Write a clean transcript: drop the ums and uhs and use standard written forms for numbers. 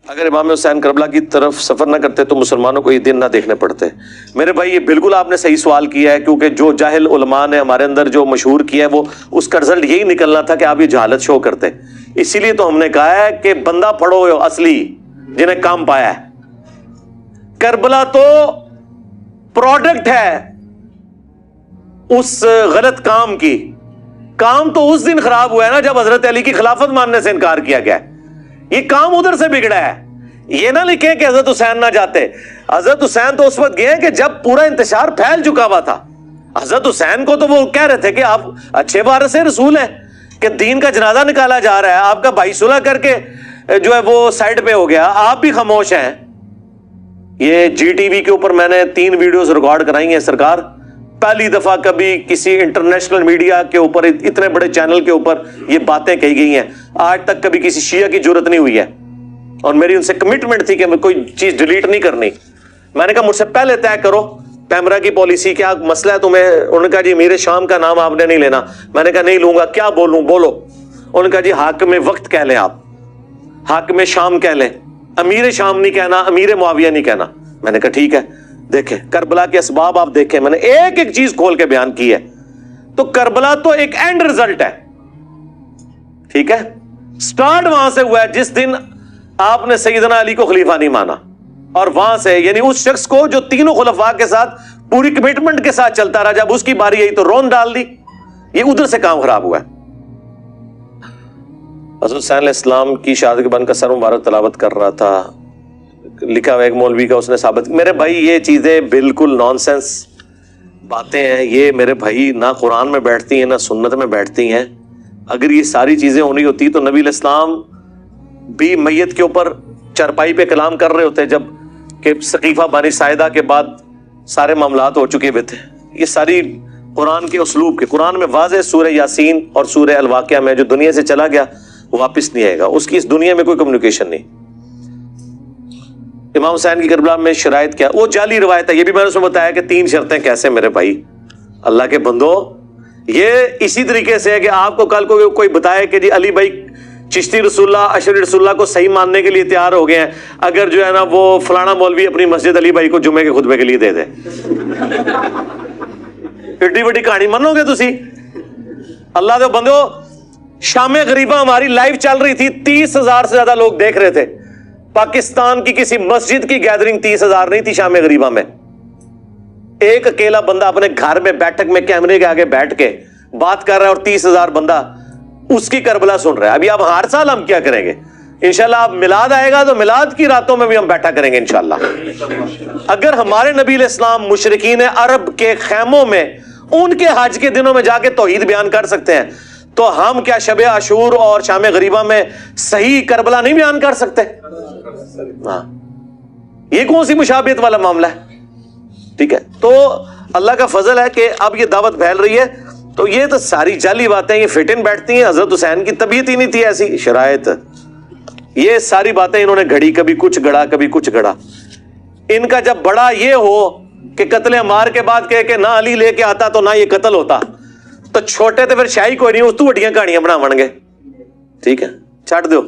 اگر امام حسین کربلا کی طرف سفر نہ کرتے تو مسلمانوں کو یہ دن نہ دیکھنے پڑتے. میرے بھائی یہ بالکل آپ نے صحیح سوال کیا ہے, کیونکہ جو جاہل علماء نے ہمارے اندر جو مشہور کیا ہے وہ اس کا رزلٹ یہی نکلنا تھا کہ آپ یہ جہالت شو کرتے. اسی لیے تو ہم نے کہا ہے کہ بندہ پڑھو اصلی جنہیں کام پایا ہے. کربلا تو پروڈکٹ ہے اس غلط کام کی. کام تو اس دن خراب ہوا ہے نا جب حضرت علی کی خلافت ماننے سے انکار کیا گیا. یہ کام ادھر سے بگڑا ہے. یہ نہ لکھیں کہ حضرت حسین نہ جاتے. حضرت حسین تو اس وقت گئے کہ جب پورا انتشار پھیل چکا ہوا تھا. حضرت حسین کو تو وہ کہہ رہے تھے کہ آپ اچھے وارث رسول ہیں کہ دین کا جنازہ نکالا جا رہا ہے, آپ کا بھائی صلح کر کے جو ہے وہ سائڈ پہ ہو گیا, آپ بھی خاموش ہیں. یہ جی ٹی وی کے اوپر میں نے 3 ویڈیوز ریکارڈ کرائی ہیں سرکار. پہلی دفعہ کبھی کسی انٹرنیشنل میڈیا کے اوپر, اتنے بڑے چینل کے اوپر یہ باتیں کہی گئی ہیں. آج تک کبھی کسی شیعہ کی جرت نہیں ہوئی ہے, اور میری ان سے کمٹمنٹ تھی کہ میں کوئی چیز ڈیلیٹ نہیں کرنی. میں نے کہا مجھ سے پہلے طے کرو پیمرا کی پالیسی, کیا مسئلہ ہے تمہیں. انہوں نے کہا جی امیر شام کا نام آپ نے نہیں لینا. میں نے کہا نہیں لوں گا, کیا بولوں بولو. انہوں نے کہا جی حاکم وقت کہہ لیں, آپ حاکم شام کہہ لیں, امیر شام نہیں کہنا, امیر معاویہ نہیں کہنا. میں نے کہا ٹھیک ہے. دیکھیں کربلا کے اسباب آپ دیکھیں, میں نے ایک ایک چیز کھول کے بیان کی ہے. تو کربلا تو ایک اینڈ رزلٹ ہے, ٹھیک ہے. سٹارٹ وہاں سے ہوا ہے جس دن آپ نے سیدنا علی کو خلیفہ نہیں مانا, اور وہاں سے یعنی اس شخص کو جو تینوں خلفاء کے ساتھ پوری کمٹمنٹ کے ساتھ چلتا رہا, جب اس کی باری آئی تو رون ڈال دی. یہ ادھر سے کام خراب ہوا ہے. حضرت حسین علیہ السلام کی شہادت کے بعد کا سر مبارک تلاوت کر رہا تھا, لکھا ہوا ایک مولوی کا, اس نے ثابت. میرے بھائی یہ چیزیں بالکل نان سینس باتیں ہیں. یہ میرے بھائی نہ قرآن میں بیٹھتی ہیں نہ سنت میں بیٹھتی ہیں. اگر یہ ساری چیزیں ہونی ہوتی تو نبی علیہ السلام بھی میت کے اوپر چرپائی پہ کلام کر رہے ہوتے جب کہ ثقیفہ بانی ساعدہ کے بعد سارے معاملات ہو چکے ہوئے تھے. یہ ساری قرآن کے اسلوب کے, قرآن میں واضح سورہ یاسین اور سورہ الواقعہ میں جو دنیا سے چلا گیا وہ واپس نہیں آئے گا, اس کی اس دنیا میں کوئی کمیونیکیشن نہیں. امام حسین کی کربلا میں شرائط کیا, وہ جعلی روایت ہے. یہ بھی میں نے اس میں بتایا کہ 3 شرطیں کیسے. میرے بھائی اللہ کے بندو, یہ اسی طریقے سے ہے کہ آپ کو کل کو کوئی بتائے کہ جی علی بھائی چشتی رسول اللہ اشری رسول اللہ کو صحیح ماننے کے لیے تیار ہو گئے ہیں, اگر جو ہے نا وہ فلانا مولوی اپنی مسجد علی بھائی کو جمعے کے خطبے کے لیے دے دے. ایڈی بڑی کہانی منو گے تسی؟ اللہ دے بندو, شام غریبہ ہماری لائیو چل رہی تھی, 30,000 سے زیادہ لوگ دیکھ رہے تھے. پاکستان کی کسی مسجد کی گیدرنگ 30,000 نہیں تھی شام غریبہ میں. ایک اکیلا بندہ اپنے گھر میں بیٹھک میں کیمرے کے آگے بیٹھ کے بات کر رہا ہے, اور 30,000 بندہ اس کی کربلا سن رہا ہے. ابھی اب ہر سال ہم کیا کریں گے انشاءاللہ, اب میلاد آئے گا تو میلاد کی راتوں میں بھی ہم بیٹھا کریں گے انشاءاللہ. اگر ہمارے نبی علیہ السلام مشرکین عرب کے خیموں میں ان کے حج کے دنوں میں جا کے توحید بیان کر سکتے ہیں, تو ہم کیا شب عاشور اور شام غریبہ میں صحیح کربلا نہیں بیان کر سکتے؟ ہاں, یہ کون سی مشابہت والا معاملہ ہے؟ ٹھیک ہے. تو اللہ کا فضل ہے کہ اب یہ دعوت پھیل رہی ہے. تو یہ تو ساری جعلی باتیں, یہ فٹ ان بیٹھتی ہیں. حضرت حسین کی طبیعت ہی نہیں تھی ایسی شرائط. یہ ساری باتیں انہوں نے گھڑی, کبھی کچھ گھڑا کبھی کچھ گھڑا. ان کا جب بڑا یہ ہو کہ قتل عمار کے بعد کہے کہ نہ علی لے کے آتا تو نہ یہ قتل ہوتا, تو چھوٹے تو پھر شاہی کوئی نہیں, اس تو وڈیاں کہانیاں بناون گے. ٹھیک ہے, چھٹ دو.